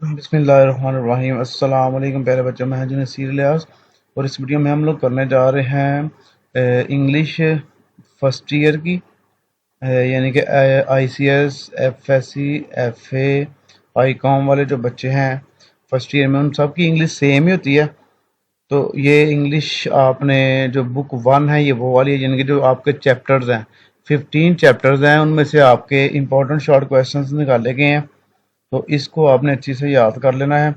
بسم اللہ الرحمن الرحیم۔ السلام علیکم پیارے بچوں، میں ہوں نصیر الیاس اور اس ویڈیو میں ہم لوگ کرنے جا رہے ہیں انگلش فرسٹ ایئر کی، یعنی کہ I C S, F S C, F A, I com والے جو بچے ہیں فرسٹ ایئر میں، ان سب کی انگلش سیم ہی ہوتی ہے۔ تو یہ انگلش آپ نے جو بک 1 ہے یہ وہ والی ہے، یعنی کہ جو آپ کے چیپٹرز ہیں 15 چیپٹرز ہیں، ان میں سے آپ کے امپورٹنٹ شارٹ کویسچنز نکالے گئے ہیں، تو اس کو آپ نے اچھی سے یاد کر لینا ہے۔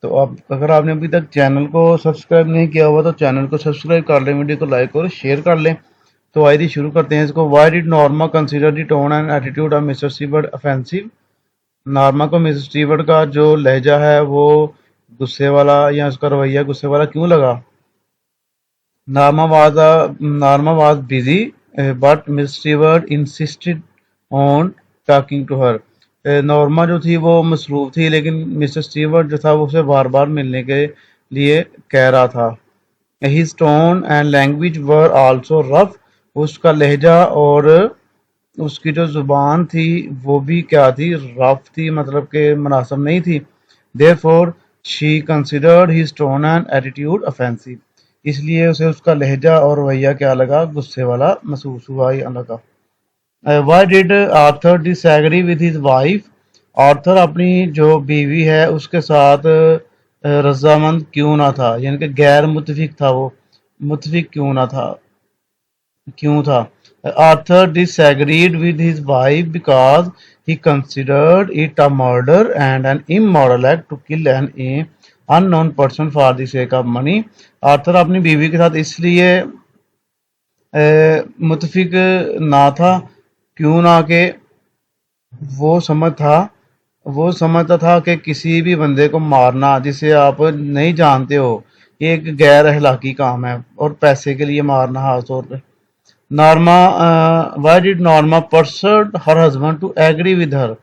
تو اگر آپ نے ابھی تک چینل کو سبسکرائب نہیں کیا ہوا تو چینل کو سبسکرائب کر لیں، ویڈیو کو لائک اور شیئر کر لیں۔ تو آئیے شروع کرتے ہیں اس کو۔ Why did Norma consider the tone and attitude of Mr Stewart offensive؟ Norma کو مسٹر اسٹیورٹ کا جو لہجہ ہے وہ غصے والا یا اس کا رویہ غصے والا کیوں لگا؟ Norma was busy, but Miss Stewart insisted on talking to her. Norma جو تھی وہ مصروف تھی، لیکن مسٹر اسٹیورٹ جو تھا وہ اسے بار بار ملنے کے لیے کہہ رہا تھا۔ His tone and language were also rough. اس کا لہجہ اور اس کی جو زبان تھی وہ بھی کیا تھی؟ رف تھی، مطلب کہ مناسب نہیں تھی۔ Therefore, she considered his tone and attitude offensive. اس لیے اسے اس کا لہجہ اور رویہ کیا لگا؟ غصے والا محسوس ہوا یا لگا۔ Why did Arthur disagree with his wife؟ Arthur اپنی جو بیوی ہے اس کے ساتھ رضامند کیوں نہ تھا، یعنی کہ غیر متفق تھا، وہ متفق کیوں تھا؟ Arthur disagreed with his wife because he considered it a murder and an immoral act to kill an unknown person for the sake of money۔ Arthur اپنی بیوی کے ساتھ اس لیے متفق نہ تھا، کیوں نہ کہ وہ سمجھتا تھا کہ کسی بھی بندے کو مارنا جسے آپ نہیں جانتے ہو یہ ایک غیر اخلاقی کام ہے، اور پیسے کے لیے مارنا خاص طور پہ۔ Why did Norma persuade her husband to agree with her؟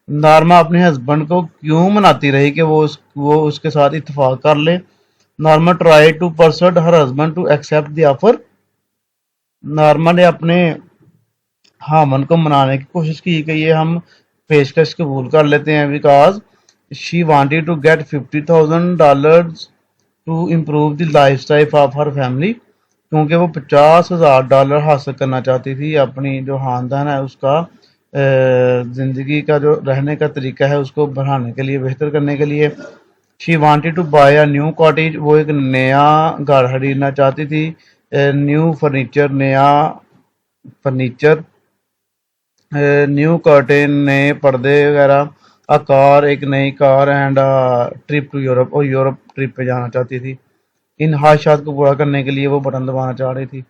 Norma اپنے ہسبینڈ کو کیوں مناتی رہی کہ وہ اس کے ساتھ اتفاق کر لے؟ Norma tried to persuade her husband to accept the offer۔ Norma نے اپنے خامن کو منانے کی کوشش کی کہ یہ ہم پیشکش قبول کر لیتے ہیں، because she wanted to get $50,000 to improve the lifestyle of her family۔ کیونکہ وہ $50,000 حاصل کرنا چاہتی تھی، اپنی جو خاندان ہے اس کا زندگی کا جو رہنے کا طریقہ ہے اس کو بڑھانے کے لیے، بہتر کرنے کے لیے۔ She wanted to buy a new cottage۔ وہ ایک نیا گھر خریدنا چاہتی تھی، نیو فرنیچر، نیا فرنیچر، نیو کرٹن، نئے پردے وغیرہ، کار، ایک نئی کار، اینڈ ٹرپ ٹو یورپ، اور یورپ ٹرپ پہ جانا چاہتی تھی۔ ان خواہشات کو پورا کرنے کے لیے وہ بٹن دبانا چاہ رہی تھی۔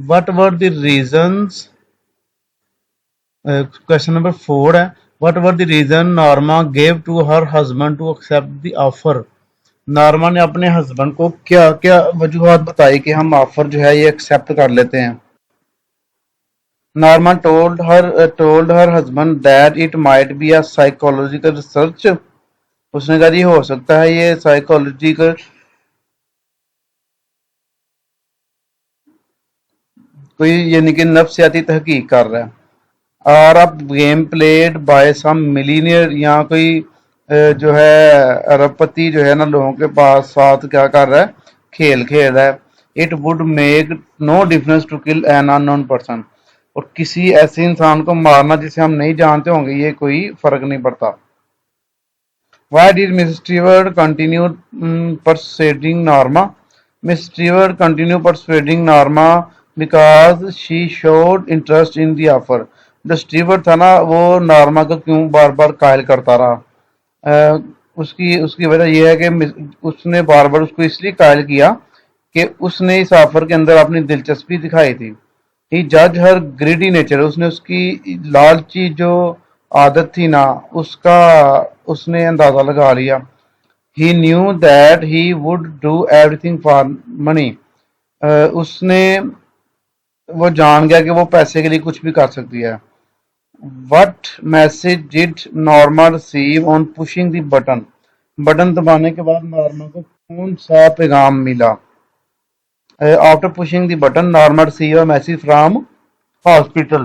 What were the reasons؟ Question number 4 ہے، What were the reason Norma gave to her husband to accept the offer؟ Norma نے اپنے ہسبینڈ کو کیا کیا وجوہات بتائی کہ ہم آفر جو ہے یہ ایکسپٹ کر لیتے ہیں؟ Norma told her husband that it might be a psychological research۔ اس نے کہا یہ ہو سکتا ہے یہ سائیکولوجیکل کوئی، یعنی کہ نفسیاتی تحقیق کر رہا ہے۔ اور اب game played by some millionaire, یہاں کوئی جو ہے ارب پتی جو ہے نا لوگوں کے پاس ساتھ کیا کر رہا ہے؟ کھیل رہا ہے۔ It would make no difference to kill an unknown person. اور کسی ایسے انسان کو مارنا جسے ہم نہیں جانتے ہوں گے یہ کوئی فرق نہیں پڑتا۔ Why did Miss Stewart continue persuading Norma؟ Miss Stewart continued persuading Norma because she showed interest in the offer۔ جو اسٹیورٹ تھا نا وہ نارما کو کیوں بار بار قائل کرتا رہا؟ اس کی وجہ یہ ہے کہ اس نے بار بار اس کو اس لیے قائل کیا کہ اس نے اس آفر کے اندر اپنی دلچسپی دکھائی تھی۔ He judged her greedy nature۔ اس نے اس کی لالچی جو عادت تھی نا اس نے اندازہ لگا لیا۔ He knew that he would do everything for money۔ وہ جان گیا کہ وہ پیسے کے لیے کچھ بھی کر سکتی ہے۔ What message did Norma receive on pushing the button؟ Button دبانے کے بعد نارما کو کون سا پیغام ملا؟ After pushing the button, Norma received a message from hospital۔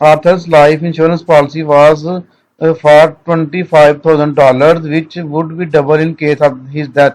Arthur's life insurance policy was for $25,000 which would be double in case of his death।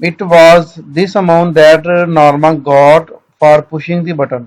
It was this amount that Norma got for pushing the button।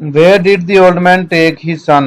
Where did the old man take his son?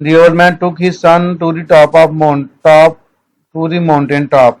The old man took his son to the mountain top।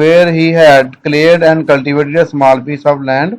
Where he had cleared and cultivated a small piece of land।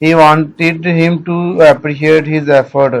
He wanted him to appreciate his effort।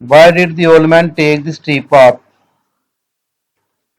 Why did the old man take the steep path?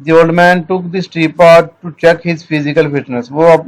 The old man took the steep path to check his physical fitness।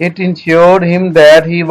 It ensured him that he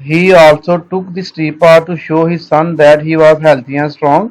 He also took the steep path to show his son that he was healthy and strong।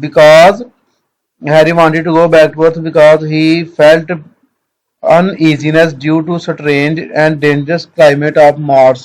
because Harry wanted to go back to Earth because he felt uneasiness due to strange and dangerous climate of Mars।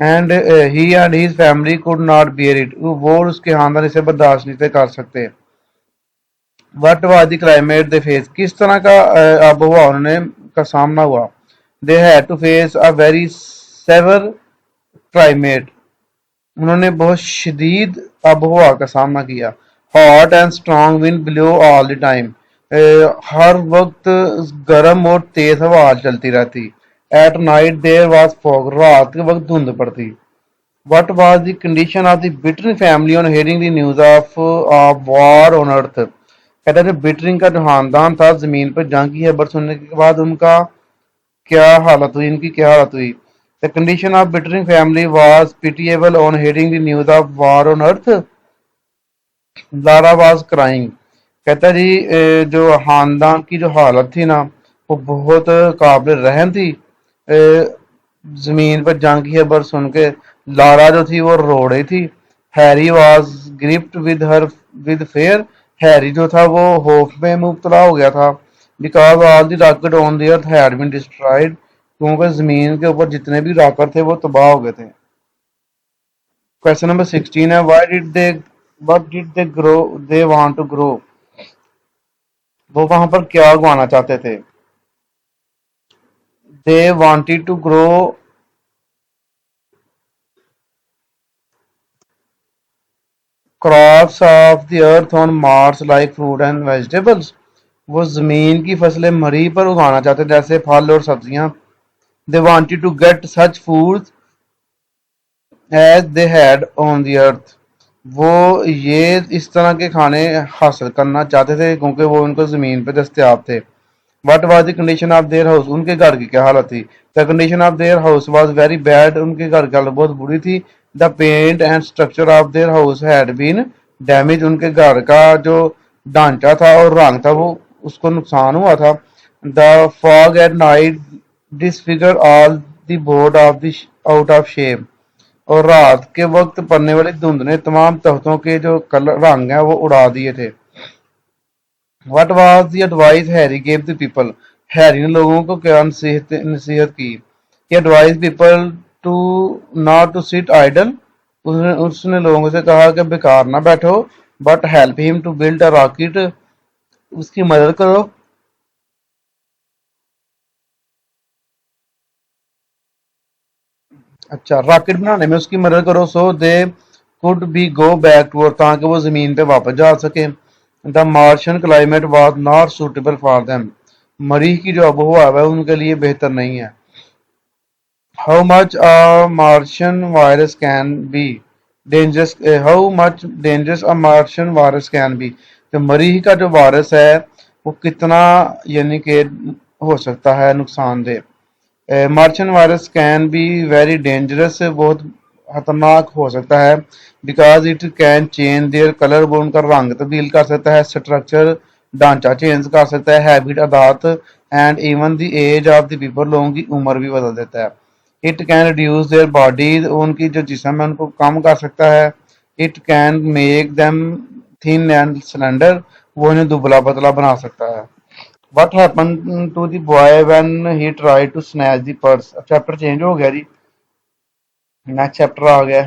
And he and has family could not bear it, وہ اور اس کے خاندان اسے برداشت نہیں تھے کر سکتے. What was the climate they face, کس طرح کا آب و ہوا انہوں نے کا سامنا ہوا. They had to face a very severe climate, انہوں نے بہت شدید آب و ہوا کا سامنا کیا. Hot and strong wind blow all the time, ہر وقت گرم اور تیز ہوا چلتی رہتی. At night there was fog, رات کے وقت دھند پڑتی. What was the condition of the Burton family on hearing the news of war on earth, کہتا ہے جو بٹرنگ کا جو خاندان تھا زمین پر جنگ کی خبر سننے کے بعد ان کا کیا حالت ہوئی، ان کی کیا حالت ہوئی. The condition of Bittering family was pitiable on hearing the news of war on earth. Lara was crying, کہتا ہے جی جو خاندان کی جو حالت تھی نا وہ بہت قابل رحم تھی. زمین پر جنگ کی خبر سن کے لارا جو تھی وہ رو رہی تھی. Harry was gripped with fear, Harry جو تھا وہ خوف میں مبتلا ہو گیا تھا. Because all the rocket on the earth had been destroyed, کیونکہ زمین کے اوپر جتنے بھی راکٹ تھے وہ تباہ ہو گئے تھے. کویشچن نمبر 16 ہے what did they grow they want to grow، وہ وہاں پر کیا اگوانا چاہتے تھے. they wanted to grow crops of the earth on Mars like fruit and vegetables، وہ زمین کی فصلیں مریخ پر اگانا چاہتے تھے جیسے پھل اور سبزیاں. they wanted to get such foods as they had on the earth، وہ یہ اس طرح کے کھانے حاصل کرنا چاہتے تھے کیونکہ وہ ان کو زمین پہ دستیاب تھے. What was the condition of their house, ان کے گھر کی کیا حالت تھی. The condition of their house was very bad, ان کے گھر کی حالت بہت بری تھی. The paint and structure of their house had been damage, ان کے گھر کا جو ڈھانچہ تھا اور رنگ تھا وہ اس کو نقصان ہوا تھا. The fog at night disfigure all the board of the out of shape, اور رات کے وقت پڑنے والی دھند نے تمام تختوں کے جو کلر رنگ ہیں وہ اڑا دیے تھے. What was the advice Harry gave the people, Harry نے لوگوں کو کیا نصیحت کی. Advise people to not to sit idle, اس نے لوگوں سے کہا کہ بیکار نہ بیٹھو. But help him to build a rocket, اس کی مدد کرو. اچھا راکٹ بنانے میں اس کی مدد کرو. سو دے could be go back to earth، تاکہ وہ زمین پہ واپس جا سکے. The Martian climate was not suitable for them، مریخ کی جو آب و ہوا ہے ان کے لیے بہتر نہیں ہے. How much Martian virus can be dangerous, how much dangerous Martian virus can be, جو مریخ کا جو وائرس ہے وہ کتنا یعنی کہ ہو سکتا ہے نقصان دہ. Martian virus can be very dangerous, بہت خطرناک ہو سکتا ہے. Because it can change their colour, وہ ان کا رنگ تبدیل کر سکتا ہے. اسٹرکچر ڈھانچہ چینج کر سکتا ہے. ہیبٹ عادات، and even the age of the people, لوگوں کی عمر بھی بدل دیتا ہے. It can reduce their bodies, ان کی جو جسم ہے ان کو کم کر سکتا ہے. It can make them thin and cylinder, وہ انہیں دبلا پتلا بنا سکتا ہے. What happened to the boy when he tried to snatch the purse؟ اب چیپٹر چینج ہو گیا جی، نیکسٹ چیپٹر آ گیا.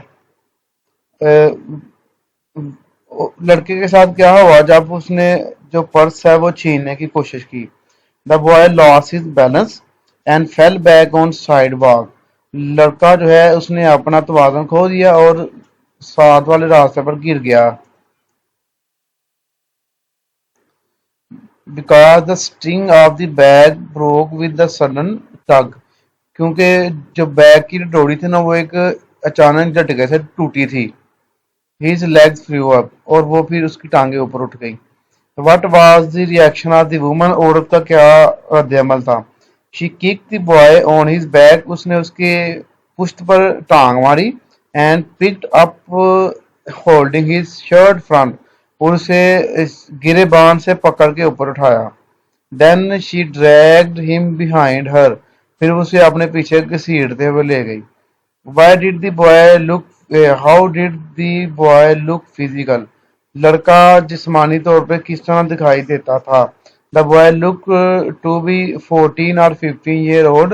لڑکے کے ساتھ کیا ہوا جب اس نے جو پرس ہے وہ چھیننے کی کوشش کی. The boy lost his balance and fell back on sidewalk, لڑکا جو ہے اس نے اپنا توازن کھو دیا اور ساتھ والے راستے پر گر گیا. Because the string of the bag broke with the sudden tug, کیونکہ جو بیگ کی ڈوری تھی نا وہ ایک اچانک جھٹکے سے ٹوٹی تھی. ہیز لیگز فلیو اپ، اور وہ پھر اس کی ٹانگیں اوپر اٹھ گئی. What was the reaction of the woman, عورت کا کیا رد عمل تھا. She kick the boy on his back, اس نے اس کے پشت پر ٹانگ ماری. And picked up holding his shirt front, اور اسے گرے بان سے پکڑ کے اوپر اٹھایا. دین شی ڈریگڈ ہم بیہائنڈ ہر، پھر اسے اپنے پیچھے گھسیٹتے ہوئے لے گئی. Why did the boy look how did the boy look physical, لڑکا جسمانی طور پہ کس طرح دکھائی دیتا تھا. The boy look to be 14 اور 15 year old,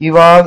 He was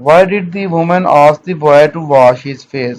Why did the woman ask the boy to wash his face?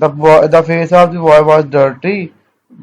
The face of the boy was dirty,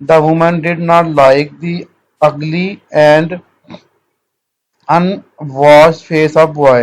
The woman did not like the ugly and unwashed face of boy,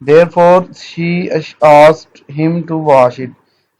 Therefore she asked him to wash it,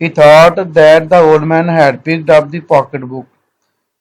He thought that the old man had picked up the pocket book,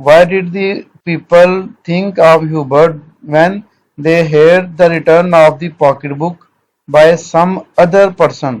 Why did the people think of Hubert when they heard the return of the pocket book by some other person,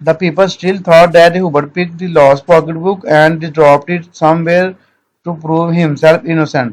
The people still thought that Hubert picked the lost pocketbook and dropped it somewhere to prove himself innocent.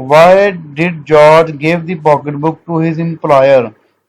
Why did George give the pocketbook to his employer?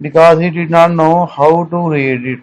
Because he did not know how to read it,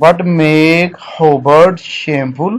What make Hubert shameful?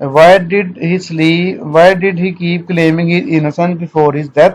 Why did he keep claiming his innocence before his death?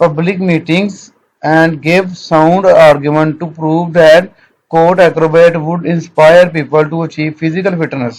public meetings and gave sound argument to prove that court acrobat would inspire people to achieve physical fitness।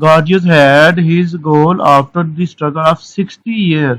Gorgias had his goal after the struggle of 60 years।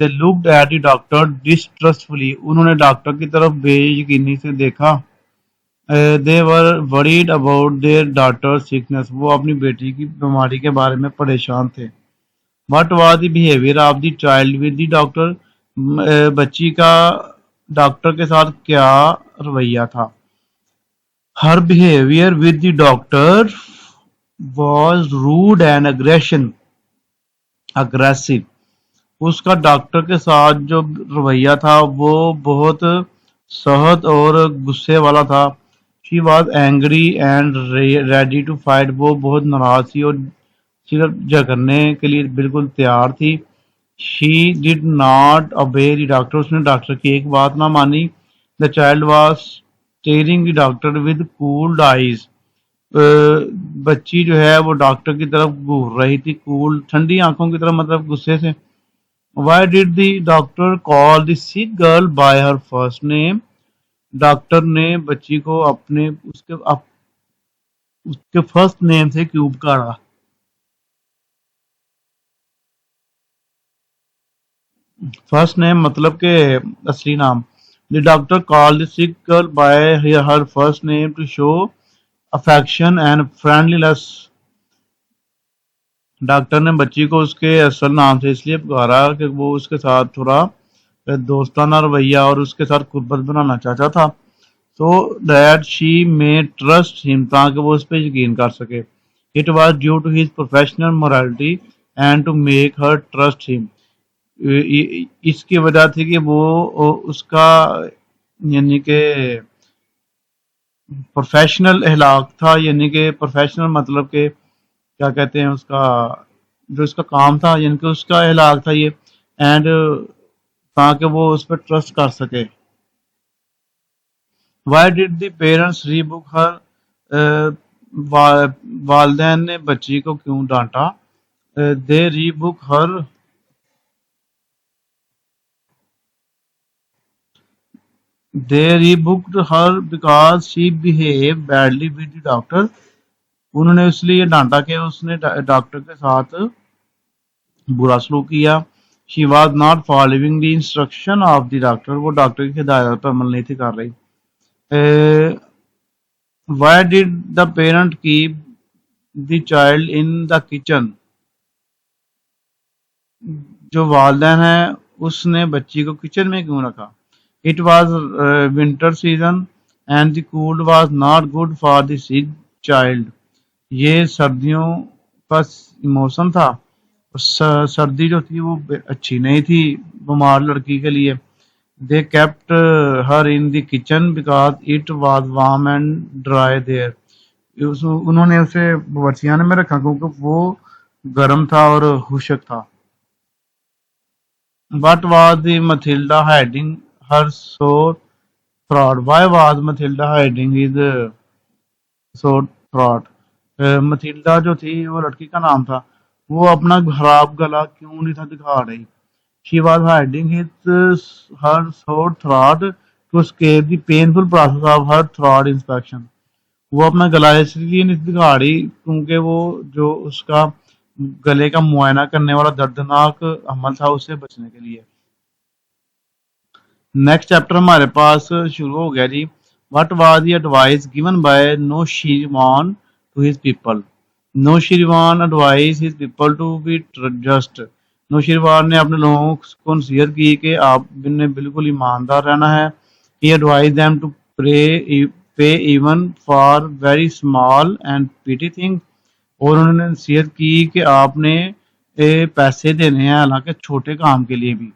They looked at the doctor distrustfully. انہوں نے doctor کی طرف بے یقینی سے دیکھا. They were worried about their daughter's sickness. وہ اپنی بیٹی کی بیماری کے بارے میں پریشان تھے. What was the behavior of the child with the doctor? بچی کا ڈاکٹر کے ساتھ کیا رویہ تھا؟ Her behavior with the doctor was rude and aggressive. اس کا ڈاکٹر کے ساتھ جو رویہ تھا وہ بہت سخت اور غصے والا تھا. She was angry and ready to fight. وہ بہت ناراض تھی اور صرف جھگڑنے کے لیے بالکل تیار تھی. She did not obey the doctor. اس نے ڈاکٹر کی ایک بات نہ مانی. The child was staring the doctor with cooled eyes. بچی جو ہے وہ ڈاکٹر کی طرف گھور رہی تھی. کول ٹھنڈی آنکھوں کی طرف مطلب غصے سے. Why did the doctor call the sick girl by her first name? Doctor نے بچی کو اس کے فرسٹ نیم سے کیوں پکارا؟ فرسٹ نیم مطلب کہ اصلی نام. The doctor called the sick girl by her first name to show affection and friendliness. Doctor نے بچی کو اس کے اصل نام سے اس لیے پکارا کہ وہ اس کے ساتھ تھوڑا دوستانہ رویہ اور اس کے ساتھ قربت بنانا چاہتا تھا. So that she may trust him, تاکہ وہ اس پہ یقین کر سکے. It was due to his professional morality and to make her trust him. اس کی وجہ تھی کہ وہ اس کا یعنی کہ پروفیشنل اخلاق تھا. یعنی کہ پروفیشنل مطلب کہ کیا کہتے ہیں اس کا جو اس کا کام تھا یعنی کہ اس کا اخلاق تھا یہ. اینڈ تاکہ وہ اس پہ ٹرسٹ کر سکے. Why did the parents rebuke her? والدین نے بچی کو کیوں ڈانٹا؟ They rebuked her. They rebuked her because she behaved badly with the doctor. انہوں نے اس لیے ڈانٹا کہ اس نے ڈاکٹر کے ساتھ برا سلوک کیا. She was not following the instruction of the doctor. وہ ڈاکٹر کی ہدایت پر عمل نہیں تھی کر رہی. Why did the parent keep the child in the kitchen? جو والدین ہیں اس نے بچی کو کچن میں کیوں رکھا؟ It was winter season and the cold was not good for the sick child. یہ سردیوں کا موسم تھا. سردی جو تھی وہ اچھی نہیں تھی بیمار لڑکی کے لیے. They kept her in the kitchen because it was warm and dry there. انہوں نے اسے باورچیخانے میں رکھا کیونکہ وہ گرم تھا اور خشک تھا. What was the Matilda hiding her sore throat? Why was Matilda hiding his sore throat? متھیلڈا جو تھی وہ لڑکی کا نام تھا. وہ اپنا خراب گلا کیوں نہیں تھا دکھا رہی؟ She was hiding her sore throat to escape the painful process of her throat inspection. وہ اپنا گلا اس لیے نہیں دکھا رہی کیونکہ وہ جو اس کا گلے کا معائنہ کرنے والا دردناک عمل تھا اس سے بچنے کے لیے. نیکسٹ چیپٹر ہمارے پاس شروع ہو گیا جی. What was the advice given by Noshirwan to his people? Noshirwan advised his people to be just. نوشیروان نے اپنے لوگوں کو نصیحت کی کہ آپ نے بالکل ایماندار رہنا ہے. He advised them to pay even for very small and petty things. اور انہوں نے نصیحت کی کہ آپ نے پیسے دینے ہیں حالانکہ چھوٹے کام کے لیے بھی.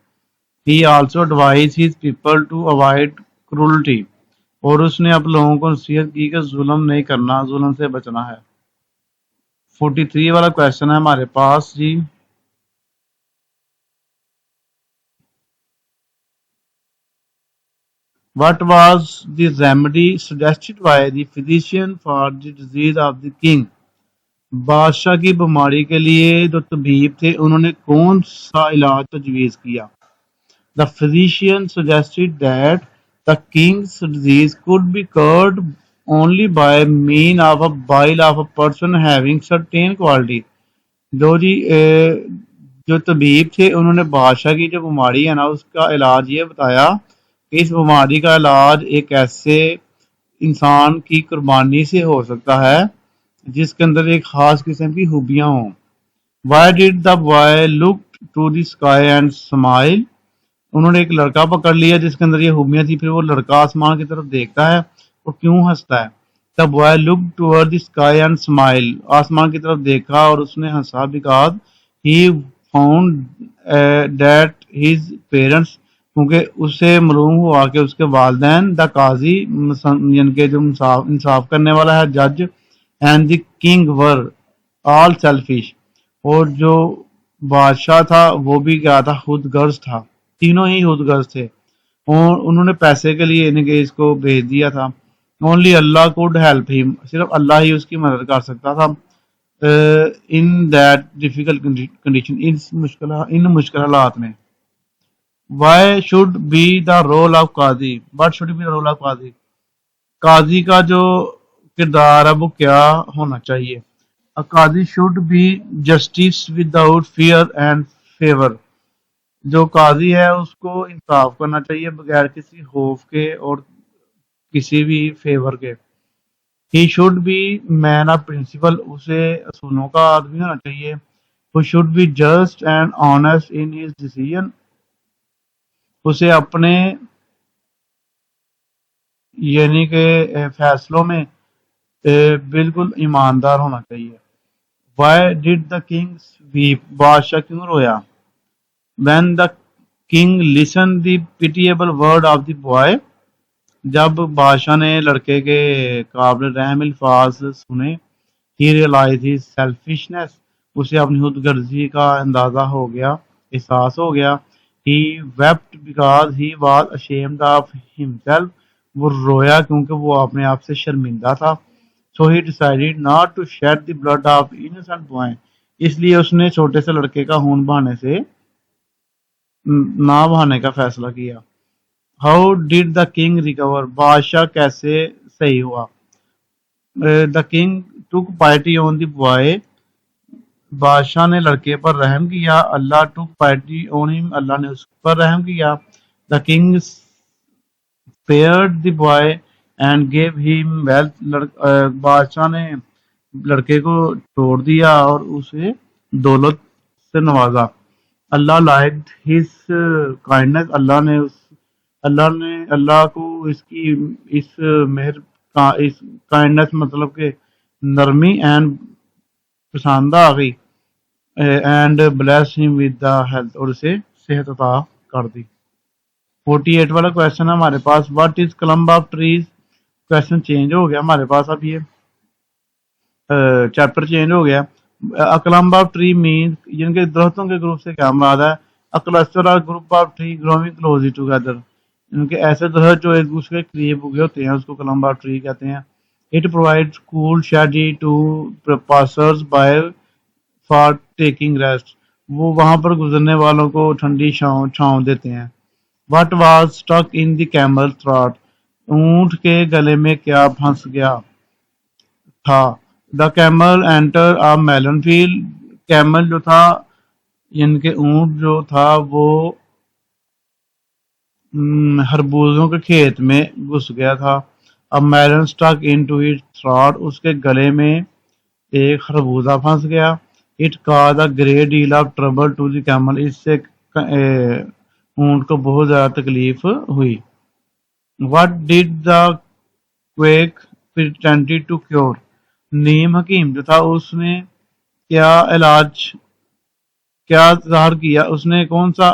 He also advised his people to avoid cruelty. اور اس نے اپنے لوگوں کو نصیحت کی کہ ظلم نہیں کرنا, ظلم سے بچنا ہے. 43 والا کویشچن ہے ہمارے پاس جی. What was the remedy suggested by the physician for the disease of the king? بادشاہ کی بیماری کے لیے جو طبیب تھے انہوں نے کون سا علاج تجویز کیا؟ The physician suggested that the king's disease could be cured only by means of a bile of a person having certain quality. جو جی جو طبیب تھے انہوں نے بادشاہ کی جو بیماری ہے نا اس کا علاج یہ بتایا کہ اس بیماری کا علاج ایک ایسے انسان کی قربانی سے ہو سکتا ہے جس کے اندر ایک خاص قسم کی خوبیاں ہوں. Why did the boy look to the sky and smile? انہوں نے ایک لڑکا پکڑ لیا جس کے اندر یہ خوبیاں تھی، پھر وہ لڑکا آسمان کی طرف دیکھتا ہے اور کیوں ہنستا ہے. The boy looked toward the sky and smiled. آسمان کی طرف دیکھا اور اس نے ہنسا because he found that his parents کیونکہ اسے معلوم ہوا کہ اس کے والدین دا قاضی یعنی کہ جو انصاف کرنے والا ہے جج and the king were all selfish اور جو بادشاہ تھا وہ بھی کیا تھا خود غرض تھا، تینوں ہی خود غرض تھے اور انہوں نے پیسے کے لیے یعنی کہ اس کو بھیج دیا تھا. اونلی اللہ کوڈ ہیلپ ہم، صرف اللہ ہی اس کی مدد کر سکتا تھا ان دیٹ ڈیفیکلٹ کنڈیشن، ان مشکل حالات میں. Why should be the role of Qazi, what should be the role of Qazi, Qazi کا جو کردار ہے وہ کیا ہونا چاہیے. Qazi should be justice without fear and favour, جو قاضی ہے اس کو انصاف کرنا چاہیے بغیر کسی خوف کے اور کسی بھی فیور کے. He should be man of principle, اسے اصولوں کا آدمی ہونا چاہیے. وہ should be just and honest in his decision, اسے اپنے یعنی کہ فیصلوں میں بالکل ایماندار ہونا چاہیے. Why did the king weep, بادشاہ کیوں رویا. When the king listen the پیٹیبل word of the boy, جب بادشاہ نے لڑکے کے قابل رحم الفاظ سنے. ہی ریئلائز ہز سیلفشنس، اسے اپنی خود غرضی کا اندازہ ہو گیا، احساس ہو گیا. He wept because he was ashamed of himself، وہ رویا کیونکہ وہ اپنے آپ سے شرمندہ تھا. So he decided not to shed the blood of innocent boy، اس لیے اس نے چھوٹے سے لڑکے کا خون بہانے سے نہ بہانے کا فیصلہ کیا. How did the king recover, بادشاہ کیسے صحیح ہوا. The king took pity on the boy, بادشاہ نے لڑکے پر رحم کیا. اللہ ٹک پائٹی آن ہم، اللہ نے اس پر رحم کیا. The king spared the boy and gave him wealth، بادشاہ نے لڑکے کو چھوڑ دیا اور اسے دولت سے نوازا. اللہ liked his kindness، اللہ کو اس کی اس مہر اس کائنڈنس مطلب کہ نرمی اینڈ پسند آ گئی. اینڈ بلیس ہم ود دا ہیلتھ، اور اسے صحت عطا کر دی. 48 والا کویشچن ہے ہمارے پاس، what is clump of trees. Question change ہو گیا ہمارے پاس، اب یہ چیپٹر چینج ہو گیا. کلمب آف ٹری مینس، یعنی کہ درختوں کے گروپ سے کیا مراد ہے. کلسٹر اور group of tree growing closely together, یعنی کہ ایسے درخت جو ایک دوسرے کے قریب اگے ہوتے ہیں اس کو کلمب آف ٹری کہتے ہیں. It provide cool shady to passers by for taking rest, وہ وہاں پر گزرنے والوں کو ٹھنڈی چھاؤں دیتے ہیں. What was stuck in the camel's throat، اونٹ کے گلے میں کیا پھنس گیا تھا. The camel entered a melon field، camel جو تھا یعنی کہ اونٹ جو تھا وہ خربوزوں کے کھیت میں گھس گیا تھا. A melon stuck into its throat، اس کے گلے میں ایک خربوزہ پھنس گیا. It caused a great deal of trouble to the camel، اس سے اونٹ کو بہت زیادہ تکلیف ہوئی. What did the quack pretend to cure، نیم حکیم جو تھا اس نے کیا علاج کیا ظاہر کیا، اس نے کون سا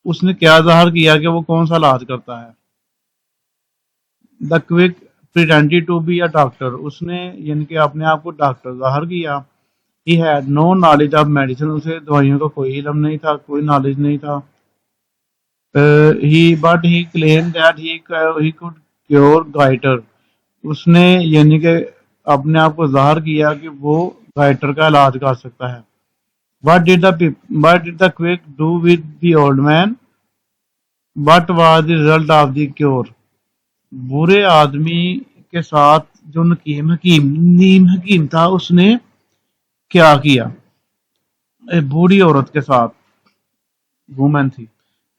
اس نے کیا ظاہر کیا کہ وہ کون سا علاج کرتا ہے. The quack pretended to be a doctor، اس نے یعنی کہ اپنے آپ کو ڈاکٹر ظاہر کیا. He had no knowledge of medicine، اسے دوائیوں کا کوئی علم نہیں تھا، کوئی نالج نہیں تھا. But he claimed that he could cure goiter، اس نے یعنی کہ اپنے آپ کو ظاہر کیا کہ وہ گائٹر کا علاج کر سکتا ہے. What did the quack do with the old man، what was the result of the cure، برے آدمی کے ساتھ جو نیم حکیم تھا اس نے کیا کیا. ایک بوڑھی عورت کے ساتھ وومن تھی.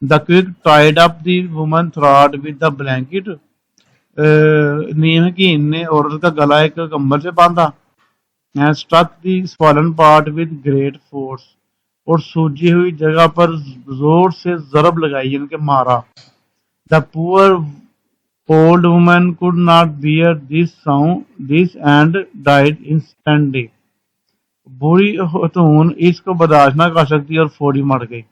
The quick tied up the woman throat with the blanket. نیم حکیم نے عورت کا گلا ایک کمبل سے باندھا. And struck the swollen part with great force. اور سوجی ہوئی جگہ پر زور سے ضرب لگائی ان کے مارا. The poor old woman could not bear this and died instantly. بوڑھی خاتون اس کو برداشت نہ کر سکتی اور فوری مر گئی.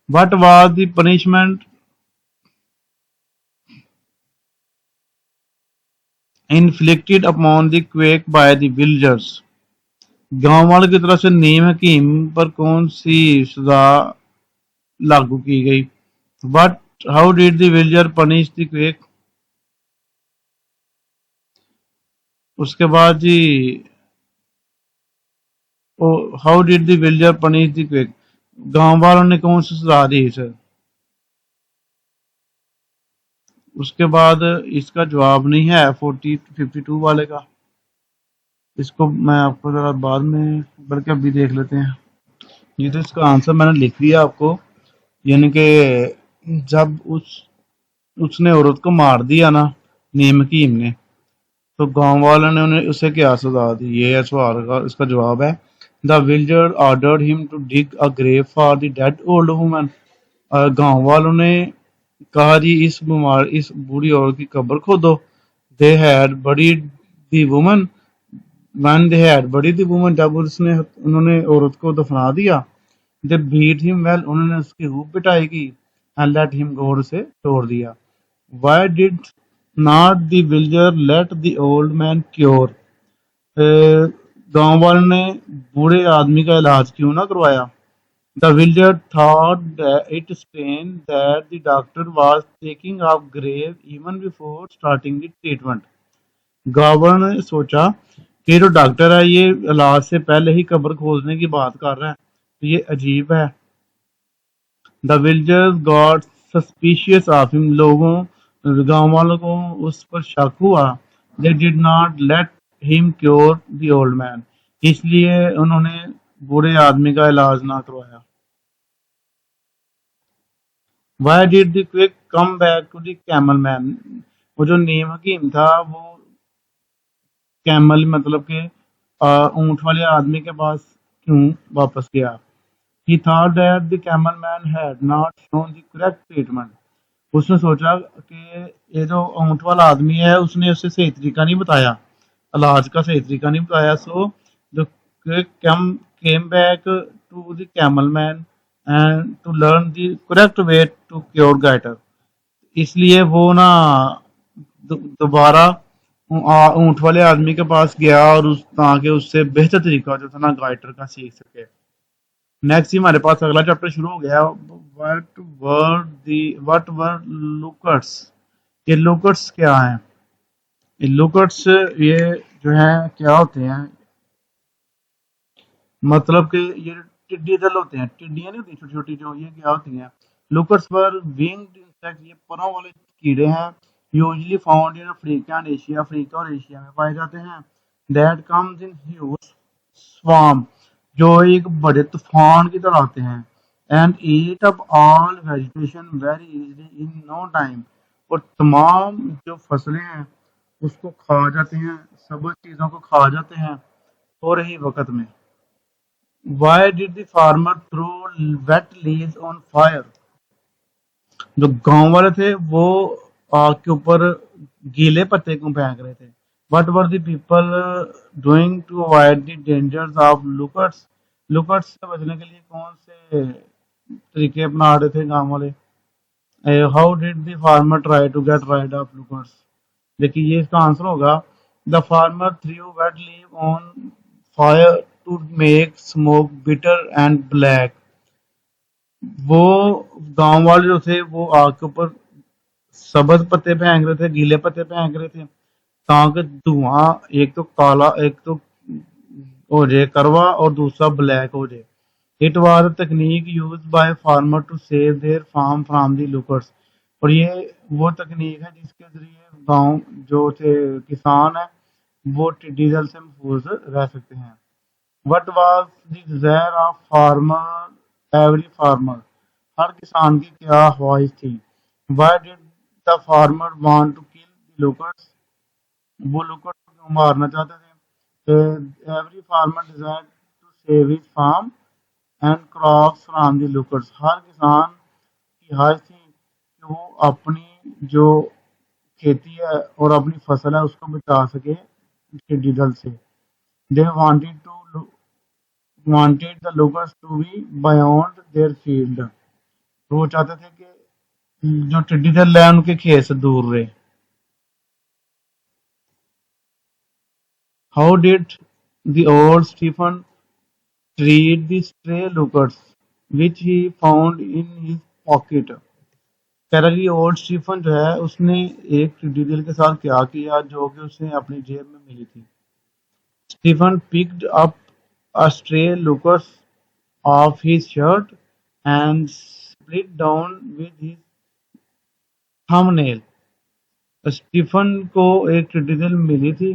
What was the punishment inflicted upon the quake by the villagers? گاؤں والوں کی طرف سے نیم حکیم پر کون سی سزا لاگو کی گئی؟ How did the villager punish the quake? اس کے بعد جی How did the villager punish the quake? گاؤں والوں نے کون سی سزا دی اسے؟ اس کے بعد اس کا جواب نہیں ہے 52 والے کا. اس کو میں آپ کو ذرا بعد میں بلکہ ابھی دیکھ لیتے ہیں. یہ تو اس کا آنسر میں نے لکھ دیا آپ کو. یعنی کہ جب اس نے عورت کو مار دیا نا نیم حکیم نے تو گاؤں والوں نے انہیں اسے کیا سزا دی؟ یہ ہے سوال کا اس کا جواب ہے the villager ordered him to dig a grave for the dead old woman. گاؤں والوں نے کہا جی اس بوڑھی عورت کی قبر کھودو. They had buried the woman when they had buried the woman. جب انہوں نے عورت کو دفنا دیا. they beat him well. انہوں نے اس کی خوب پٹائی کی. and let him go. اسے چھوڑ دیا. why did not the villager let the old man cure? گاؤں والوں نے بوڑھے آدمی کا علاج کیوں نہ کروایا؟ The villager thought that it strange that the doctor was taking up grave even before starting the treatment. گاؤں نے سوچا کہ جو ڈاکٹر ہے یہ علاج سے پہلے ہی قبر کھودنے کی بات کر رہا ہے تو یہ عجیب ہے. The villagers got suspicious of him. گاؤں والوں کو اس پر شک ہوا. They did not let him cure the old man. اس لیے انہوں نے بوڑھے آدمی کا علاج نہ کروایا. Why did the quick come back to the camel man? وہ جو نیم حکیم تھا وہ کیمل مطلب کہ اونٹ والے آدمی کے پاس کیوں واپس گیا؟ He thought that the camel man had not shown the correct treatment. اس نے سوچا کہ یہ جو اونٹ والا آدمی ہے اس نے اسے صحیح طریقہ نہیں بتایا، علاج کا صحیح طریقہ نہیں بتایا. So the quick came back to the camel man and to learn the correct way to cure goiter. اس لیے وہ نا دوبارہ اونٹ والے آدمی کے پاس گیا اور تاکہ اس سے بہتر طریقہ جو تھا نا گائٹر کا سیکھ سکے. نیکسٹ ہمارے پاس اگلا چیپٹر شروع ہو گیا. What were locusts. یہ لوکٹس کیا ہیں؟ یہ لوکٹس یہ جو ہیں کیا ہوتے ہیں؟ مطلب کہ یہ ٹڈی دل ہوتے ہیں، ٹڈیاں نہیں ہوتی چھوٹی چھوٹی جو، یہ کیا ہوتی ہیں؟ لوکٹس پر ونگڈ انسیکٹ، یہ پروں والے کیڑے ہیں. Usually found in Africa and Asia. افریقہ اور ایشیا میں پائے جاتے ہیں. That comes in huge swarm, جو ایک بڑے طوفان کی طرح آتے ہیں. And eat up all vegetation very easily in no time. اور تمام جو فصلیں ہیں اس کو کھا جاتے ہیں، سبز چیزوں کو کھا جاتے ہیں تھوڑے ہی وقت میں. Why did the farmer throw wet leaves on fire? جو گاؤں والے تھے وہ آگ کے اوپر گیلے پتے کیوں پھینک رہے تھے؟ What were the people doing to avoid the dangers of locusts? Locusts سے بچنے کے لیے کون سے طریقے اپنا رہے تھے گاؤں والے؟ How did the farmer try to get rid of locusts? دیکھیے یہ اس کا آنسر ہوگا The farmer threw wet leaf on fire to make smoke bitter and black. وہ گاؤں والے جو تھے وہ آگ کے اوپر سبز پتے پھینک رہے تھے، گیلے پتے پھینک رہے تھے تاکہ دھواں ایک تو کالا ایک تو ہو جائے کروا اور دوسرا بلیک ہو جائے. It was a technique used by farmer to save their farm from the locusts. اور یہ وہ تکنیک ہے جس کے ذریعے گاؤں جو تھے کسان ہیں وہ ٹڈی دل سے محفوظ رہ سکتے ہیں. What was the desire of farmer every farmer, ہر کسان کی کیا خواہش تھی؟ Why did the farmer want to kill the locusts, وہ لوکر کو مارنا چاہتے تھے. Every farmer desire to save his farm and crops from the locusts, ہر کسان کی خواہش تھی کہ وہ اپنی جو کھیتی ہے اور اپنی فصل ہے اس کو بچا سکے ٹڈی دل سے. They wanted the locusts to be beyond their field. تو وہ چاہتے تھے کہ جو ٹڈی دل ہے ان کے کھیت سے دور رہے. How did the old Stephen treat the stray locusts which he found in his pocket? کہہ رہا کہ اولڈ اسٹیفن جو ہے اس نے ایک ٹڈی دل کے ساتھ کیا کیا جو کہ اسے اپنی جیب میں ملی تھی. Stephen picked up a stray locust off his shirt and split down with his thumbnail. Stephen کو ایک ٹڈی دل ملی تھی،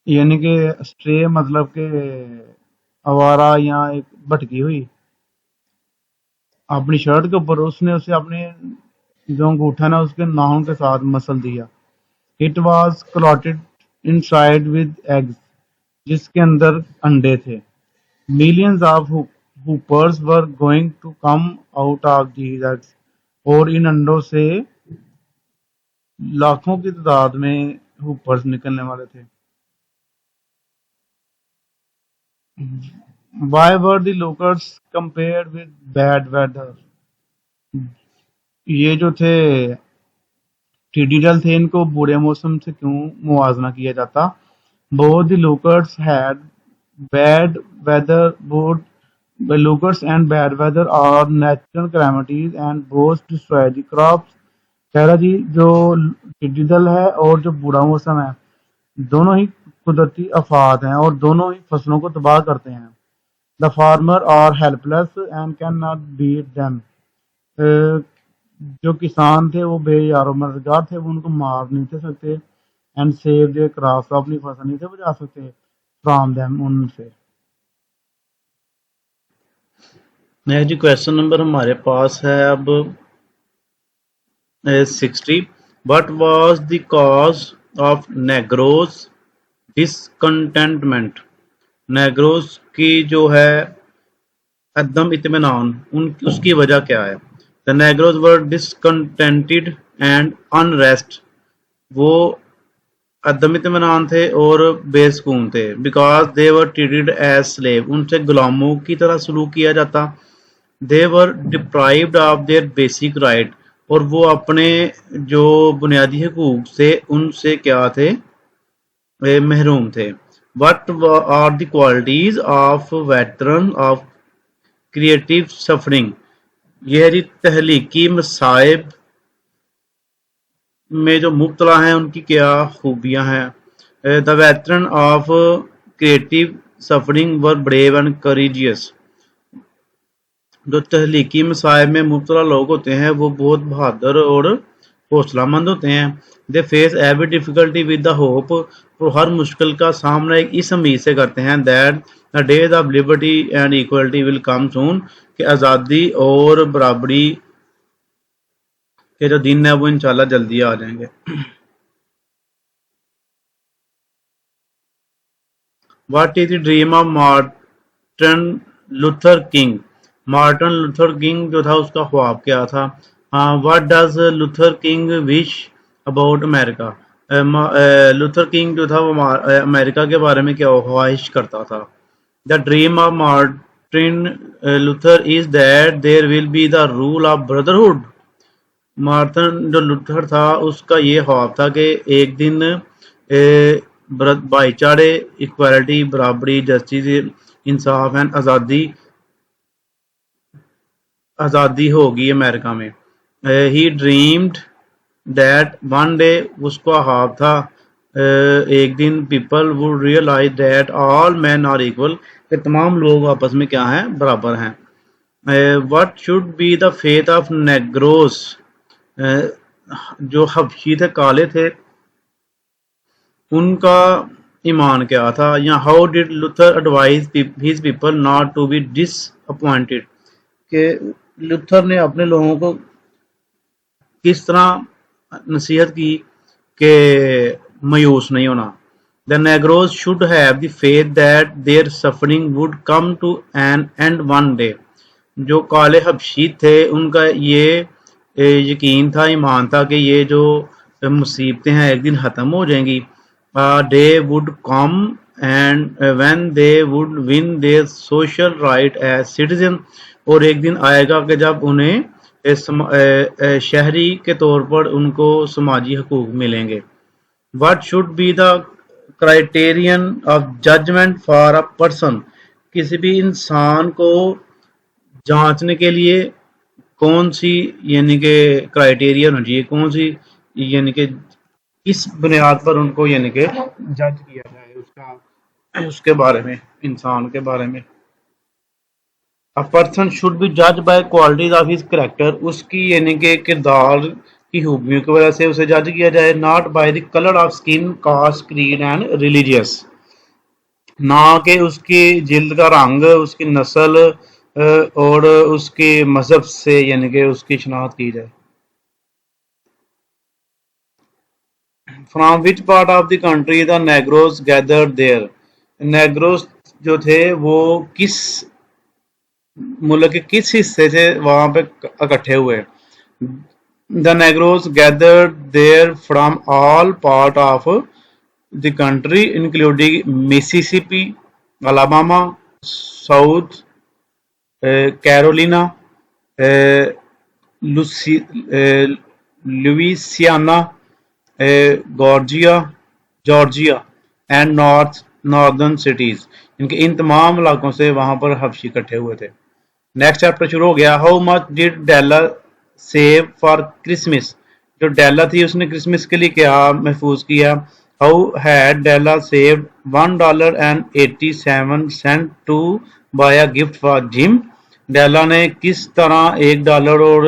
یعنی کہ اسٹرے مطلب کہ آوارہ یا ایک بھٹکی ہوئی، اپنی شرٹ کے اوپر اس نے اسے اپنے جو انگوٹھا نا اس کے ناخن کے ساتھ مسل دیا. It was clotted inside with eggs, جس کے اندر انڈے تھے. Millions of hoppers were going to come out of these eggs, اور ان انڈوں سے لاکھوں کی تعداد میں ہوپرز نکلنے والے تھے. Why were the locusts compared with bad weather؟ یہ جو تھے ٹڈی دل تھے ان کو برے موسم سے کیوں موازنہ کیا جاتا؟ Both the locusts had bad weather. Both the locusts and bad weather are natural calamities and both destroy the crops. کہہ رہا جی جو ٹڈی دل ہے اور جو برا موسم ہے دونوں ہی قدرتی آفات ہیں اور دونوں ہی فصلوں کو تباہ کرتے ہیں. The farmer are helpless and cannot beat them. جو کسان تھے وہ بے یار و مددگار تھے، وہ ان کو مار نہیں تھے سکتے. اینڈ سیو their crops، اپنی فصل نہیں تھے بچا سکتے فرام them، ان سے. نیکسٹ جی کوشچن نمبر ہمارے پاس ہے اب 60. What was the cause of Negroes discontentment؟ نیگروز کی جو ہے عدم اطمینان اس کی وجہ کیا ہے؟ The Negroes were discontented and unrest، وہ عدم اطمینان تھے اور بے سکون تھے. Because they were treated as slave، ان سے غلاموں کی طرح سلوک کیا جاتا. They were deprived of their basic right، اور وہ اپنے جو بنیادی حقوق سے ان سے کیا تھے؟ محروم تھے. What are the qualities of veteran of creative suffering؟ یہ جی تخلیقی مصائب میں جو مبتلا ہیں ان کی کیا خوبیاں ہیں؟ The veteran of creative suffering were brave and courageous، جو تخلیقی مصائب میں مبتلا لوگ ہوتے ہیں وہ بہت بہادر اور حوصلہ مند ہوتے ہیں. They face every difficulty with the hope، وہ ہر مشکل کا سامنا ایک اس امید سے کرتے ہیں that the days of liberty and equality will come soon، کہ آزادی اور برابری کے جو دن ہے وہ انشاءاللہ جلدی آ جائیں گے. What is the dream of Martin Luther King؟ Martin Luther king جو تھا اس کا خواب کیا تھا؟ What does Luther King wish about America؟ Luther king جو تھا وہ امریکہ کے بارے میں کیا خواہش کرتا تھا؟ The dream of Martin Luther is that there will be the rule of brotherhood۔ Martin جو لوتھر تھا اس کا یہ خواب تھا کہ ایک دن بھائی چارے، ایکوالٹی، برابری، جسٹس، انصاف اینڈ آزادی ہوگی امریکہ میں. He dreamed that one day، اس کا خواب تھا ایک دن people would realize that all men are equal، کہ تمام لوگ آپس میں کیا ہیں؟ برابر ہیں. What should be the fate of Negroes؟ جو حبشی تھے، کالے تھے، ان کا ایمان کیا تھا، یا how did Luther advise his people not to be disappointed, کہ لوتھر نے اپنے لوگوں کو کس طرح نصیحت کی کہ مایوس نہیں ہونا. The Negroes should have the faith that their suffering would come to an end one day. جو کالے حبشی تھے ان کا یہ یقین تھا، ایمان تھا کہ یہ جو مصیبتیں ہیں ایک دن ختم ہو جائیں گی. A day would come and when they would win their social right as citizen، اور ایک دن آئے گا کہ جب انہیں شہری کے طور پر ان کو سماجی حقوق ملیں گے. What should be the criterion of judgment for a person؟ کسی بھی انسان کو جانچنے کے لیے کون سی یعنی کہ کرائٹیریا ہونا چاہیے، کون سی یعنی کہ کس بنیاد پر ان کو یعنی کہ جج کیا جائے اس کے بارے میں، انسان کے بارے میں. A person should be judged by qualities of his character، اس کی یعنی کہ کردار کی خوبیوں کی وجہ سے اسے جج کیا جائے. not by the color of skin، caste، creed and religious، نہ کہ اس کی جلد کا رنگ، اس کی نسل اور اس کے مذہب سے یعنی کہ اس کی شناخت کی جائے. From which part of the country the Negroes gathered there؟ نیگروز جو تھے وہ کس ملک کے کس حصے سے وہاں پہ اکٹھے ہوئے. The Negroes gathered there from all part of the country including Mississippi، Alabama، South Carolina، Louisiana، Georgia and northern cities, ان تمام علاقوں سے وہاں پر حبشی اکٹھے ہوئے تھے. نیکسٹ چیپٹر شروع ہو گیا. How much did Della save for Christmas? جو ڈیلا تھی اس نے کرسمس کے لیے کیا محفوظ کیا. How had Della saved $1.87 to buy a gift for Jim? Della نے کس طرح $1 اور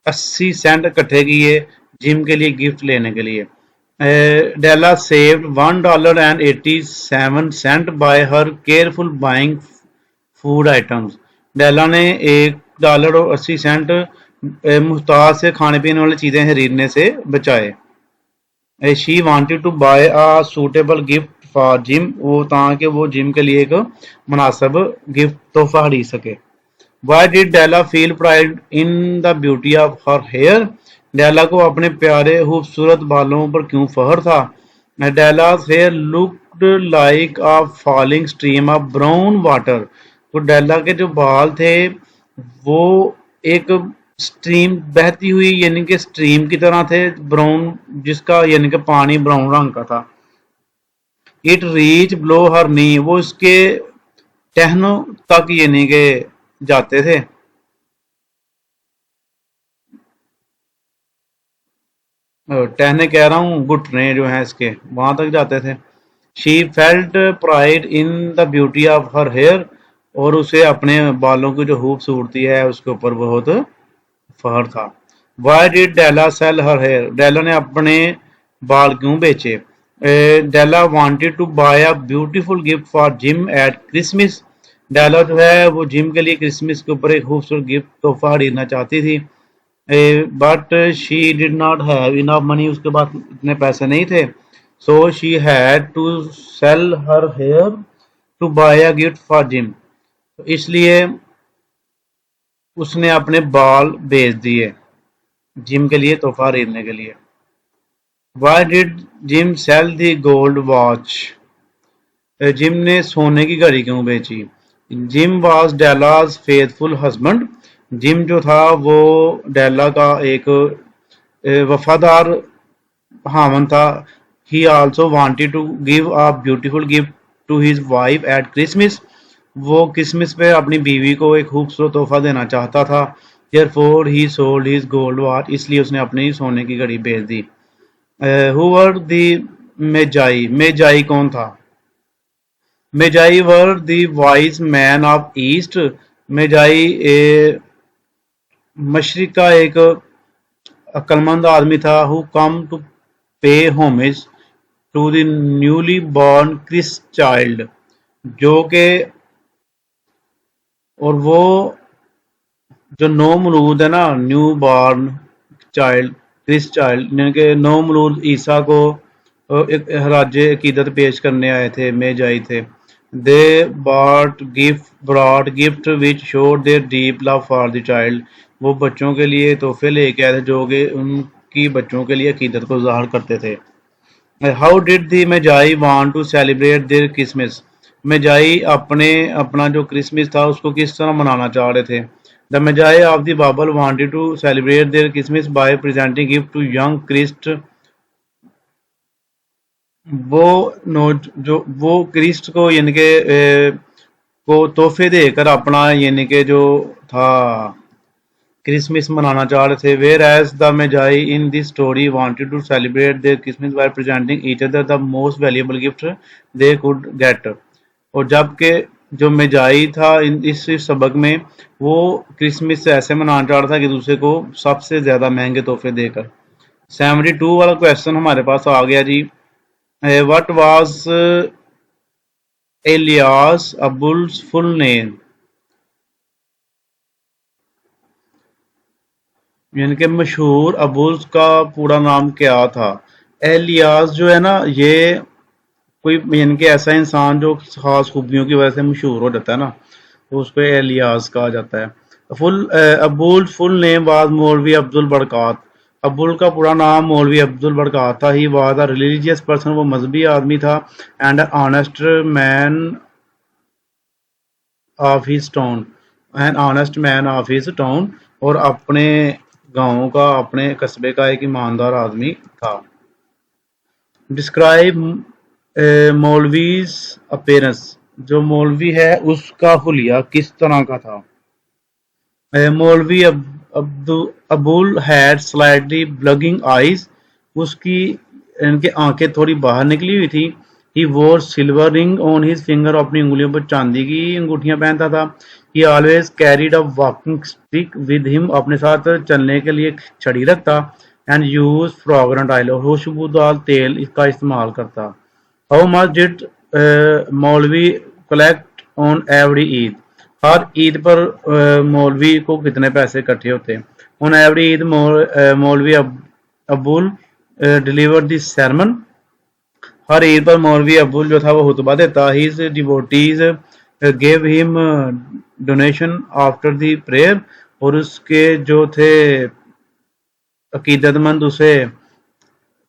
80 سینٹ اکٹھے کیے جم کے لیے گفٹ لینے کے لیے. Della saved $1.87 by her careful buying food items. Della نے $1 اور 80 سینٹ محتاط سے کھانے پینے والی چیزیں خریدنے سے بچائے. She wanted to buy a suitable gift for Jim, وہ تاکہ وہ جم کے لیے ایک مناسب گفٹ تحفہ خرید سکے. Why did Della feel pride in the beauty of her hair? Della کو اپنے پیارے خوبصورت بالوں پر کیوں فخر تھا. Della's hair looked like a falling stream of brown water, تو ڈیلا کے جو بال تھے وہ ایک اسٹریم بہتی ہوئی یعنی کہ اسٹریم کی طرح تھے، براؤن جس کا یعنی کہ پانی براؤن رنگ کا تھا. اٹ ریچ بلو ہر نی، وہ اس کے ٹہنوں تک یعنی کہ جاتے تھے. ٹہنے کہہ رہا ہوں گھٹنے جو ہیں اس کے وہاں تک جاتے تھے. She felt pride in the beauty of her hair, اور اسے اپنے بالوں کی جو خوبصورتی ہے اس کے اوپر بہت فخر تھا. Why did Della sell her hair? Della نے اپنے بال کیوں بیچے. Della wanted to buy a beautiful gift for Jim at Christmas, Della جو ہے وہ جم کے لیے کرسمس کے اوپر ایک خوبصورت گفٹ تحفہ خریدنا چاہتی تھی. But she did not have enough money, اس کے پاس اتنے پیسے نہیں تھے. So she had to sell her hair to buy a gift for Jim, اس لیے اس نے اپنے بال بیچ دیے جم کے لیے تحفہ خریدنے کے لیے. Why did Jim sell the gold watch? Jim نے سونے کی گھڑی کیوں بیچی. Jim was Della's faithful husband, Jim جو تھا وہ ڈیلا کا ایک وفادار خاوند تھا. He also wanted to give a beautiful gift to his wife at Christmas, وہ کرسمس پہ اپنی بیوی کو ایک خوبصورت تحفہ دینا چاہتا تھا. therefore he sold his gold watch، اس لیے اس نے اپنی سونے کی گھڑی بیچ دی. who were the magi؟ میجائی کون تھا. میجائی were the wise men of east، میجائی مشرق کا ایک عقلمند آدمی تھا. who come to pay homage to the newly born Christ child, جو کہ اور وہ جو نو مولود ہے نا نیو بارن چائلڈ کرسٹ چائلڈ یعنی کہ نو مولود عیسیٰ کو ایک خراج عقیدت پیش کرنے آئے تھے میجائی تھے. They brought gift which showed their deep love for the child. وہ بچوں کے لیے تحفے لے کے آئے تھے جو کہ ان کی بچوں کے لیے عقیدت کو ظاہر کرتے تھے. How did the Magi want to celebrate their Christmas. Magi اپنا جو کرسمس تھا اس کو کس طرح منانا چاہ رہے تھے. The Magi of the Bible wanted to celebrate their Christmas by presenting gifts to young Christ. وہ کرسٹ کو یعنی کہ کو تحفے دے کر اپنا یعنی کہ جو تھا کرسمس منانا چاہ رہے تھے. Whereas the Magi in this story wanted to celebrate their Christmas by presenting each other the most valuable gift they could get. اور جبکہ جو میجائی تھا اس سبق میں وہ کرسمس سے ایسے منانا چاہ رہا تھا کہ دوسرے کو سب سے زیادہ مہنگے تحفے دے کر. 72 والا کویشچن ہمارے پاس آ گیا جی. وٹ واز ایلیاس ابول's فل نیم. یعنی کہ مشہور ابولس کا پورا نام کیا تھا. ایلیاس جو ہے نا یہ کوئی یعنی کہ ایسا انسان جو خاص خوبیوں کی وجہ سے مشہور ہو جاتا ہے نا تو اس کو ایلیاس کہا جاتا ہے. ابول فل نیم واز مولوی عبد البرکات. ابول کا پورا نام مولوی عبد البرکات تھا. He was a religious person. وہ مذہبی آدمی تھا. And honest man of his town. An honest man of his town. اور اپنے گاؤں کا اپنے قصبے کا ایک ایماندار آدمی تھا. Describe maulvis appearance. جو مولوی ہے اس کا حلیہ کس طرح کا تھا. مولوی ابول ہیڈ سلائٹلی بلگنگ آئیز. اس کی ان کے آنکھیں تھوڑی باہر نکلی ہوئی تھی. ہی وور سلور رنگ آن ہز فنگر. اپنی انگلیوں پر چاندی کی انگوٹھیاں پہنتا تھا. He always carried a walking stick with him. اپنے ساتھ چلنے کے لیے چھڑی رکھتا. And use fragrant oil. اور خوشبودار تیل اس کا استعمال کرتا. How much did مولوی collect on every عید. ہر عید پر مولوی کو کتنے پیسے اکٹھے ہوتے. On every عید مولوی ابول delivered the sermon. ہر عید پر مولوی ابول جو تھا وہ خطبہ دیتا. His devotees gave him donation after the prayer. اور اس کے جو تھے عقیدت مند اسے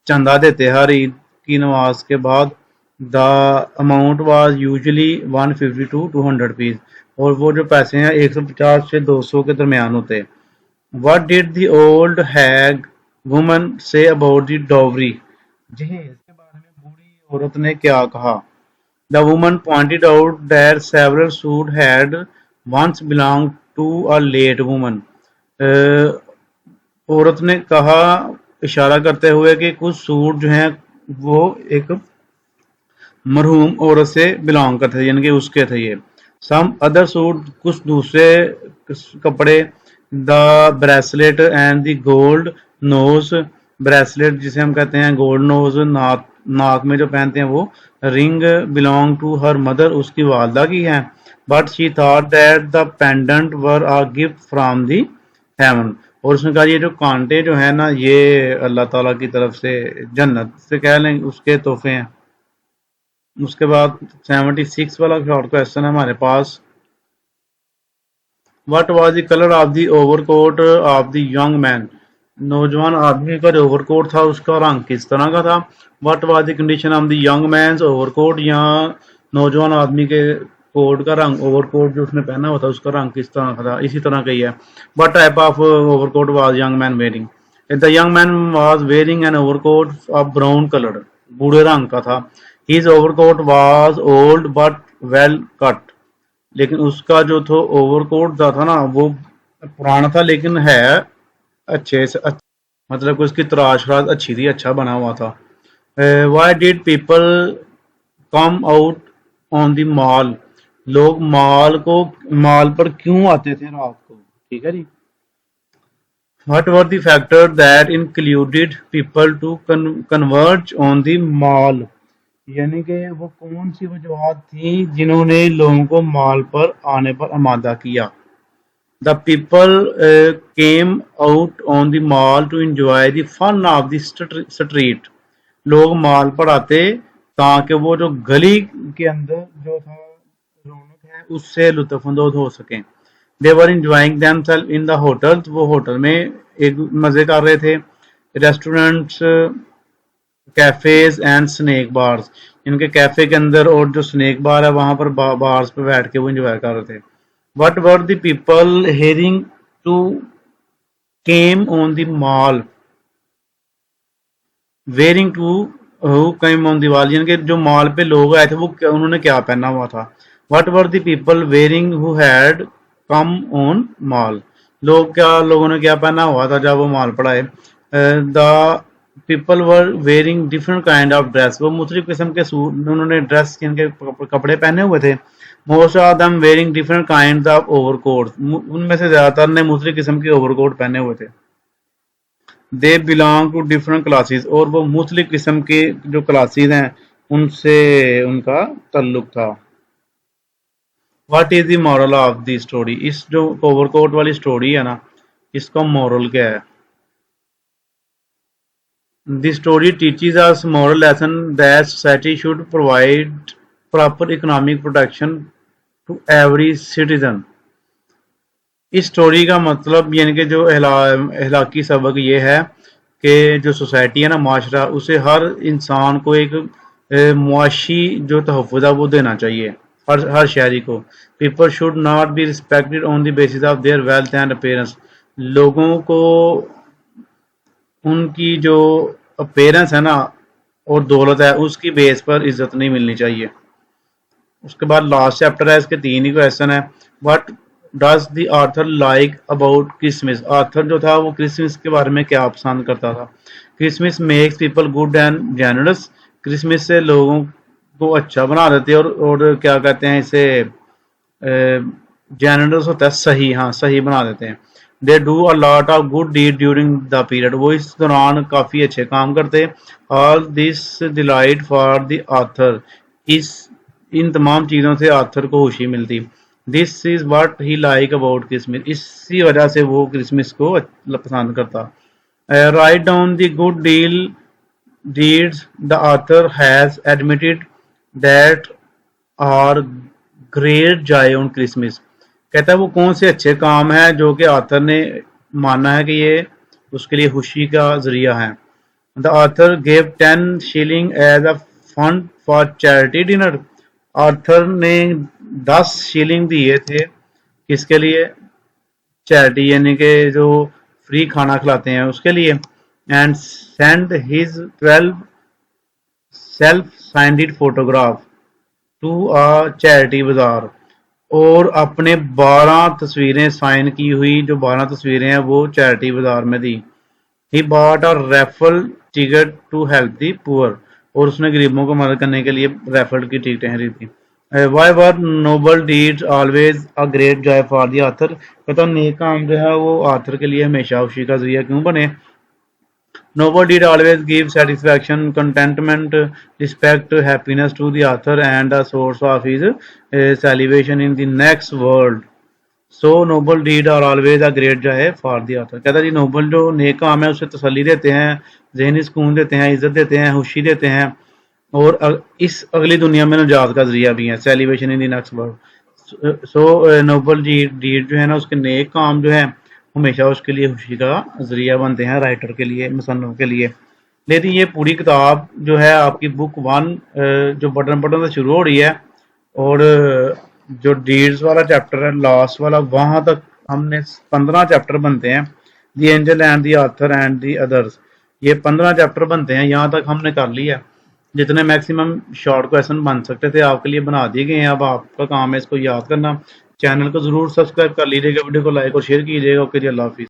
چندہ دیتے ہر عید کی نماز کے بعد. The amount was usually 150 to 200 rupees. اور وہ جو پیسے ہیں 150 سے 200 کے درمیان ہوتے. What did the old hag woman say about the dowry. جہیز کے بارے میں بوڑھی عورت نے کیا کہا. The woman pointed out that several suits had once belonged to a late woman. عورت نے کہا اشارہ کرتے ہوئے کہ کچھ سوٹ جو ہیں وہ ایک مرحوم عورت سے بلانگ کرتے تھے یعنی کہ اس کے تھے یہ. Some other suit. کچھ دوسرے کپڑے. The bracelet and the gold nose. Bracelet جسے ہم کہتے ہیں گولڈ نوز ناک میں جو پہنتے ہیں وہ. Ring belong to her mother. اس کی والدہ کی ہے. But she thought that the pendant were a gift from the heaven. اور اس نے کہا یہ جو کانٹے جو ہیں نا یہ اللہ تعالیٰ کی طرف سے جنت سے کہہ لیں اس کے تحفے ہیں. اس کے بعد 76 والا شارٹ کویسچن ہے ہمارے پاس. What was the colour of the overcoat of the young man. نوجوان آدمی کا جو اوور کوٹ تھا اس کا رنگ کس طرح کا تھا. What was the condition of the young man's overcoat. یہاں نوجوان آدمی کے کوٹ کا رنگ اوور کوٹ جو اس نے پہنا ہوا تھا اس کا رنگ کس طرح کا تھا. اسی طرح کا ہی ہے. What type of overcoat was young man wearing. The young man was wearing an overcoat of brown colour. بھورے رنگ کا تھا. His overcoat was old but well cut. لیکن اس کا جو تھا اوور کوٹ تھا نا وہ پرانا تھا لیکن ہے اچھے سے مطلب کہ اس کی تراش راز اچھی تھی اچھا بنا ہوا تھا. Why did people come out on the mall. لوگ مال پر کیوں آتے تھے رات کو. ٹھیک ہے جی. What were the factors that included people to converge on the mall? یعنی کہ وہ کون سی وجوہات تھیں جنہوں نے لوگوں کو مال پر آنے پر آمادہ کیا. The people came out on the mall to enjoy the fun of the street. لوگ مال پر آتے تاکہ وہ جو گلی کے اندر جو تھا رونق ہے اس سے لطف اندوز ہو سکیں. They were enjoying themselves in the hotels. وہ ہوٹل میں ایک مزے کر رہے تھے. Restaurants, cafes and snake bars. ان کے کیفے کے اندر اور جو سنیک بار ہے وہاں پر بارز پہ بیٹھ کے وہ انجوائے کر رہے تھے. What were the people hearing to came on the mall? Wearing to who came on the wall. یعنی کہ جو مال پہ لوگ آئے تھے وہ انہوں نے کیا پہنا ہوا تھا. What were the people wearing who had come on mall. لوگوں نے کیا پہنا ہوا تھا جب وہ مال پر آئے. The people were wearing different kind of dress. وہ مختلف قسم کے سوٹ انہوں نے ڈریس جن کے کپڑے پہنے ہوئے تھے. Most of them wearing different kinds of overcoats. ان میں سے زیادہ تر نے مختلف قسم کے اوور کوٹ پہنے ہوئے تھے. They belong to different classes. اور وہ مختلف قسم کے جو کلاسز ہیں ان سے ان کا تعلق تھا. What is the moral of the story? اس جو اوور کوٹ والی سٹوری ہے نا اس کا مورل کیا ہے. The story teaches us moral lesson that society should provide proper economic protection to every citizen. اس سٹوری کا مطلب یعنی کہ جو اخلاقی سبق یہ ہے کہ جو سوسائٹی ہے نا معاشرہ اسے ہر انسان کو ایک معاشی جو تحفظ ہے وہ دینا چاہیے ہر شہری کو. People should not be respected on the basis of their wealth and appearance. لوگوں کو ان کی جو اپیرنس ہے نا اور دولت ہے اس کی بیس پر عزت نہیں ملنی چاہیے. اس کے بعد لاسٹ چیپٹر ہے اس کے 3 ہی کویسچن ہے. What does the author like about Christmas? Author جو تھا وہ کرسمس کے بارے میں کیا پسند کرتا تھا. Christmas makes people good and generous. Christmas سے لوگوں کو اچھا بنا دیتے اور کیا کہتے ہیں اسے جینرس ہوتا ہے صحیح. ہاں صحیح بنا دیتے ہیں. They do a lot of good deed during the period. وہ اس دوران کافی اچھے کام کرتے. All this delight for the author. ان تمام چیزوں سے آتھر کو خوشی ملتی. This is what he like about Christmas. اسی وجہ سے وہ کرسمس کو پسند کرتا. Write down the good deeds the author has admitted that are great joy on Christmas. کہتا ہے وہ کون سے اچھے کام ہیں جو کہ آتھر نے مانا ہے کہ یہ اس کے لیے خوشی کا ذریعہ ہے. The author gave 10 shilling as a fund for charity dinner. Author نے 10 شیلنگ دیے تھے کس کے لیے چیریٹی یعنی کہ جو فری کھانا کھلاتے ہیں اس کے لیے. And send his 12 self-signed photograph to a charity bazaar. اور اپنے 12 تصویریں سائن کی ہوئی جو 12 تصویریں ہیں وہ چیریٹی بازار میں دی. He bought a raffle ticket to help the poor. اور اس نے غریبوں کو مدد کرنے کے لیے ریفل کی ٹکٹیں خریدی. Why were noble deeds always a great joy for the author? کہتا نیک کام جو ہے وہ آتھر کے لیے ہمیشہ خوشی کا ذریعہ کیوں بنے. Noble deed always give satisfaction, contentment, respect, happiness to the author and a source of his salvation in the next world. So noble deed are always a great joy for the author. کہتا جی Nobel جو نیک کام ہے اسے تسلی دیتے ہیں, ذہنی سکون دیتے ہیں, عزت دیتے ہیں, خوشی دیتے ہیں اور اس اگلی دنیا میں نجات کا ذریعہ بھی ہے. Celebration in the next world. So noble deed جو ہے نا اس کے نیک کام جو ہے ہمیشہ اس کے لیے خوشی کا ذریعہ بنتے ہیں رائٹر کے لیے, مصنف کے لیے. لیکن یہ پوری کتاب جو ہے آپ کی بک 1 جو بٹن سے شروع ہو رہی ہے اور جو ڈیڈز والا چیپٹر ہے لاسٹ والا وہاں تک ہم نے 15 چیپٹر بنتے ہیں. The angel and the author and the others, یہ 15 چیپٹر بنتے ہیں. یہاں تک ہم نے کر لیا. جتنے میکسیمم شارٹ کویسچن بن سکتے تھے آپ کے لیے بنا دیے گئے ہیں. اب آپ کا کام ہے اس کو یاد کرنا. چینل کو ضرور سبسکرائب کر لیجیے گا, ویڈیو کو لائک اور شیئر کیجیے گا. اوکے جی, اللہ حافظ.